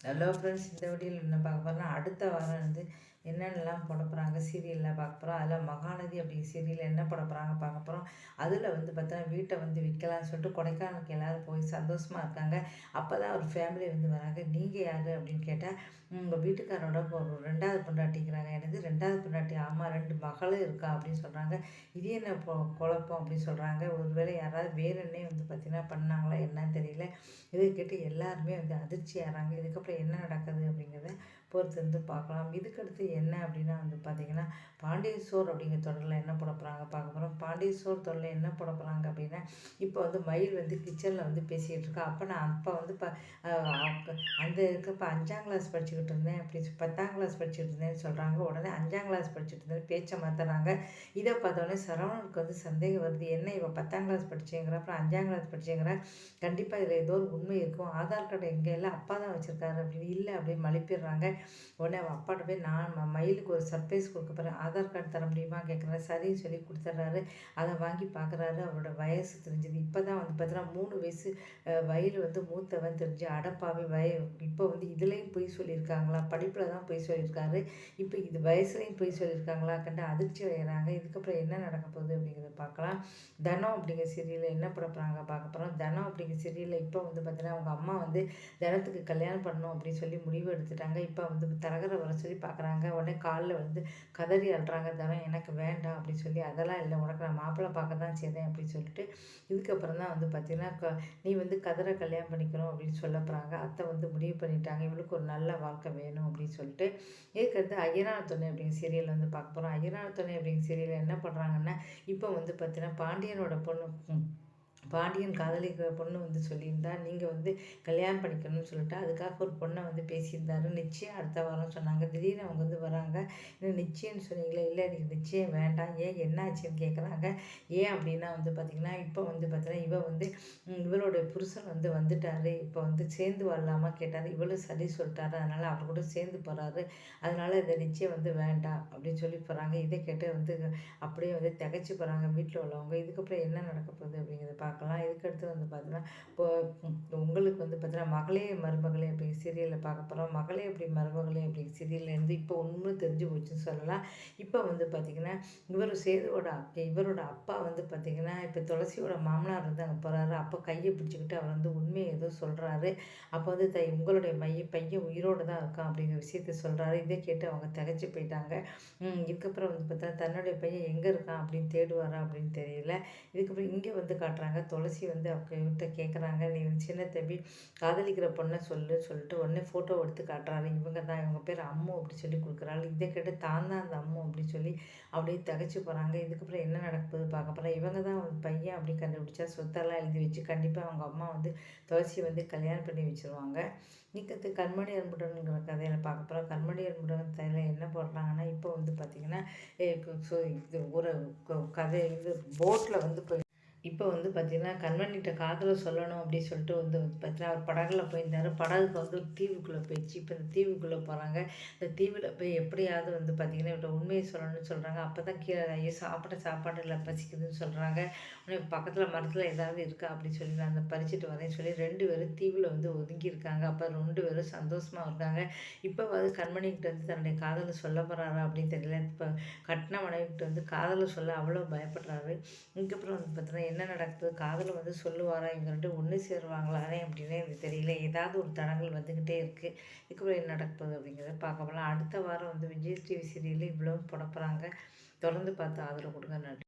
Hello friends, இந்த வீடியோவில் என்ன பார்க்க போகிறோம்னா, அடுத்த வாரம் வந்து என்னென்னலாம் போட போகிறாங்க சீரியலில் பார்க்க போகிறோம். அதில் மகாநதி அப்படிங்கிற சீரியலில் என்ன போட போகிறாங்க பார்க்க போகிறோம். அதில் வந்து பார்த்தோன்னா வீட்டை வந்து விற்கலாம்னு சொல்லிட்டு கொடைக்கானலுக்கு எல்லோரும் போய் சந்தோஷமாக இருக்காங்க. அப்போ தான் ஒரு ஃபேமிலி வந்து வராங்க. நீங்கள் யார் அப்படின்னு கேட்டால், உங்கள் வீட்டுக்காரோட ஒரு 2வது பொண்டாட்டிங்கிறாங்க. எனது 2வது பொண்டாட்டி? ஆமாம், 2 மகளும் இருக்கா அப்படின்னு சொல்கிறாங்க. இது என்ன குழப்பம் அப்படின்னு சொல்கிறாங்க. ஒருவேளை யாராவது வேணுன்னே வந்து பார்த்தீங்கன்னா பண்ணாங்களா என்னன்னு தெரியல. இதை கேட்டு எல்லாருமே வந்து அதிர்ச்சி ஆகிறாங்க. இதுக்கப்புறம் என்ன நடக்குது அப்படிங்கிறத பொறுத்து வந்து பார்க்கலாம். இதுக்கடுத்து என்ன அப்படின்னா வந்து பார்த்திங்கன்னா, பாண்டியன் ஸ்டோர் அப்படிங்கிற தொடரில் என்ன போட போகிறாங்க பார்க்க போகிறோம். பாண்டியன் ஸ்டோர் தொடரில் என்ன போட போகிறாங்க அப்படின்னா, இப்போ வந்து மயில் வந்து கிச்சனில் வந்து பேசிக்கிட்டு இருக்கா. அப்போ வந்து அந்த இருக்கப்போ 5ஆம் கிளாஸ் படிச்சுக்கிட்டு இருந்தேன் அப்படி 10ஆம் கிளாஸ் படிச்சுட்டு இருந்தேன்னு சொல்கிறாங்க. உடனே 5ஆம் கிளாஸ் படிச்சுட்டு இருந்தேன் பேச்சை மாற்றுறாங்க. இதை பார்த்தோன்னே சரவணனுக்கு வந்து சந்தேகம் வருது. என்ன இவ 10ஆம் கிளாஸ் படிச்சேங்கிற, அப்புறம் 5ஆம் கிளாஸ் படிச்சேங்கிற, கண்டிப்பாக இதில் ஏதோ ஒரு உண்மை இருக்கும். ஆதார் கார்டு எங்கே? இல்லை அப்பா தான் வச்சுருக்காரு அப்படின்னு. இல்லை அப்படின்னு மழுப்பிடுறாங்க. உடனே அவள் அப்பாட்ட போய் நான் மயிலுக்கு ஒரு சர்ப்ரைஸ் கொடுக்க போகிறேன், ஆதார் கார்டு தர முடியுமா கேட்குறேன். சரின்னு சொல்லி கொடுத்துட்றாரு. அதை வாங்கி பார்க்குறாரு. அவரோட வயசு தெரிஞ்சுது. இப்போ தான் வந்து பார்த்தீங்கன்னா 3 வயசு. மயில் வந்து மூத்தவன் தெரிஞ்சு அடப்பாவே இப்போ வந்து இதுலேயும் பொய் சொல்லியிருக்காங்களா, படிப்பில் தான் பொய் சொல்லியிருக்காரு, இப்போ இது வயசுலேயும் பொய் சொல்லியிருக்காங்களா கண்டு அதிர்ச்சி அடைகிறாங்க. இதுக்கப்புறம் என்ன நடக்க போகுது அப்படிங்கிறத பார்க்கலாம். தனம் அப்படிங்கிற சீரியலில் என்ன பட போகிறாங்க பார்க்க போகிறோம். தனம் அப்படிங்கிற சீரியலில் இப்போ வந்து பார்த்தீங்கன்னா அவங்க அம்மா வந்து தனத்துக்கு கல்யாணம் பண்ணணும் அப்படின்னு சொல்லி முடிவு எடுத்துட்டாங்க. இப்போ வந்து தரகரை வர சொல்லி பார்க்குறாங்க. உடனே காலில் வந்து கதறி அழுறாங்க. தனம் எனக்கு வேண்டாம் அப்படின்னு சொல்லி. அதெல்லாம் இல்லை, உனக்கு நான் மாப்பிள்ளை பார்க்க தான் செய்தேன் அப்படின்னு சொல்லிட்டு. இதுக்கப்புறம் தான் வந்து பார்த்தீங்கன்னா நீ வந்து கதரை கல்யாணம் பண்ணிக்கணும் அப்படின்னு சொல்ல போகிறாங்க. அத்தை வந்து முடிவு பண்ணிட்டாங்க, இவளுக்கு ஒரு நல்ல வாழ்க்கை வேணும் அப்படின்னு சொல்லிட்டு. இதுக்கடுத்து ஐயனார் துணை அப்படிங்கிற சீரியல் வந்து பார்க்க போகிறோம். ஐயனார் துணை அப்படிங்கிற சீரியல் என்ன பண்ணுறாங்கன்னா, இப்போ வந்து பார்த்தீங்கன்னா பாண்டியனோட பொண்ணு பாண்டியன் காதலிக்கிற பொண்ணு வந்து சொல்லியிருந்தா, நீங்கள் வந்து கல்யாணம் பண்ணிக்கணும்னு சொல்லிட்டு அதுக்காக ஒரு பொண்ணை வந்து பேசியிருந்தாரு. நிச்சயம் அடுத்த வாரம் சொன்னாங்க. திடீர்னு அவங்க வந்து வராங்க. இன்னும் நிச்சயம்னு சொன்னீங்களே, இல்லை எனக்கு நிச்சயம் வேண்டாம், ஏன் என்ன ஆச்சுன்னு கேட்குறாங்க. ஏன் அப்படின்னா வந்து பார்த்திங்கன்னா, இப்போ வந்து பார்த்தீங்கன்னா இவ வந்து இவளுடைய புருஷன் வந்து வந்துட்டாரு. இப்போ வந்து சேர்ந்து வரலாமா கேட்டார். இவளும் சரி சொல்லிட்டாரு. அதனால் அவர் கூட சேர்ந்து போகிறாரு. அதனால் இந்த நிச்சயம் வந்து வேண்டாம் அப்படின்னு சொல்லி போகிறாங்க. இதை கேட்டு வந்து அப்படியே வந்து திகைச்சு போகிறாங்க வீட்டில் உள்ளவங்க. இதுக்கப்புறம் என்ன நடக்க போகுது அப்படிங்கிறத பார்க்கலாம். இதுக்கடுத்து வந்து பார்த்தீங்கன்னா, இப்போ உங்களுக்கு வந்து பார்த்தீங்கன்னா மகளே மருமகளே அப்படிங்கிற சீரியலில் பார்க்க போகிறோம். மகளே எப்படி மருமகளே அப்படிங்கிற சீரியல்லேருந்து இப்போ உண்மை தெரிஞ்சு போச்சுன்னு சொல்லலாம். இப்போ வந்து பார்த்திங்கன்னா இவரோட அப்பா வந்து பார்த்திங்கன்னா இப்போ துளசியோட மாமனார் வந்து அங்கே போகிறாரு. அப்போ கையை பிடிச்சிக்கிட்டு அவர் வந்து உண்மையை ஏதோ சொல்கிறாரு. அப்போ வந்து உங்களுடைய பையன் உயிரோடு தான் இருக்கான் அப்படிங்கிற விஷயத்த சொல்கிறாரு. இதை கேட்டு அவங்க திகைச்சு போயிட்டாங்க. இதுக்கப்புறம் வந்து பார்த்தா தன்னுடைய பையன் எங்கே இருக்கான் அப்படின்னு தேடுவாரா அப்படின்னு தெரியல. இதுக்கப்புறம் இங்கே வந்து காட்டுறாங்க. துளசி வந்து அவங்ககிட்ட கேட்குறாங்க, நீ வந்து சின்ன தம்பி காதலிக்கிற பொண்ணை சொல்லிட்டு உடனே ஃபோட்டோ எடுத்து காட்டுறாரு. இவங்க தான், இவங்க பேர் அம்மு அப்படி சொல்லி கொடுக்குறாள். இதை கேட்டு தான் தான் அந்த அம்மு அப்படின்னு சொல்லி அப்படியே திகைச்சு போகிறாங்க. இதுக்கப்புறம் என்ன நடக்குது பார்க்க போகிறேன். இவங்க தான் ஒரு பையன் அப்படி கண்டுபிடிச்சா சொத்தெல்லாம் எழுதி வச்சு கண்டிப்பாக அவங்க அம்மா வந்து துளசியை வந்து கல்யாணம் பண்ணி வச்சுருவாங்க. நிற்கிறது கண்மணி அன்புடன்ங்கிற கதையில் பார்க்க போகிறோம். கண்மணி அன்புடன் கதையில் என்ன போடுறாங்கன்னா, இப்போ வந்து பார்த்திங்கன்னா இது ஒரு கதை இது போட்டில் வந்து போய் இப்போ வந்து பார்த்தீங்கன்னா, கண்மணிகிட்ட காதல சொல்லணும் அப்படின்னு சொல்லிட்டு வந்து பார்த்தீங்கன்னா, அவர் படகுல போயிருந்தாரு. படகுக்கு வந்து ஒரு தீவுக்குள்ளே போயிடுச்சு. இப்போ இந்த தீவுக்குள்ளே போகிறாங்க. இந்த தீவில் போய் எப்படியாவது வந்து பார்த்தீங்கன்னா, இவர்ட்ட உண்மையை சொல்லணும்னு சொல்கிறாங்க. அப்போ தான் கீழே ஐயோ சாப்பாடு இல்லை பசிக்குதுன்னு சொல்கிறாங்க. உடனே பக்கத்தில் மரத்தில் ஏதாவது இருக்கா அப்படின்னு சொல்லி நான் அந்த பறிச்சுட்டு வரேன்னு சொல்லி 2 பேரும் தீவில் வந்து ஒதுங்கியிருக்காங்க. அப்போ 2 பேரும் சந்தோஷமாக இருக்காங்க. இப்போ வந்து கண்மணிகிட்ட வந்து தன்னுடைய காதலை சொல்ல போகிறாரா அப்படின்னு தெரியல. இப்போ கட்டின மனைவிகிட்ட வந்து காதலை சொல்ல அவ்வளோ பயப்படுறாரு. இதுக்கப்புறம் வந்து பார்த்தீங்கன்னா என்ன நடக்குது, காதலை வந்து சொல்லுவாரா, இவங்க 2 ஒன்று சேருவாங்களானே அப்படின்னு எனக்கு தெரியல. ஏதாவது ஒரு தடங்கள் வந்துக்கிட்டே இருக்குது. இதுக்கப்புறம் என்ன நடக்க போகுது அப்படிங்கிறத பார்க்க போகலாம். அடுத்த வாரம் வந்து விஜய் டிவி சீரியலில் இவ்வளோ போட போகிறாங்க. தொடர்ந்து பார்த்து ஆதரவு கொடுங்க. நன்றி.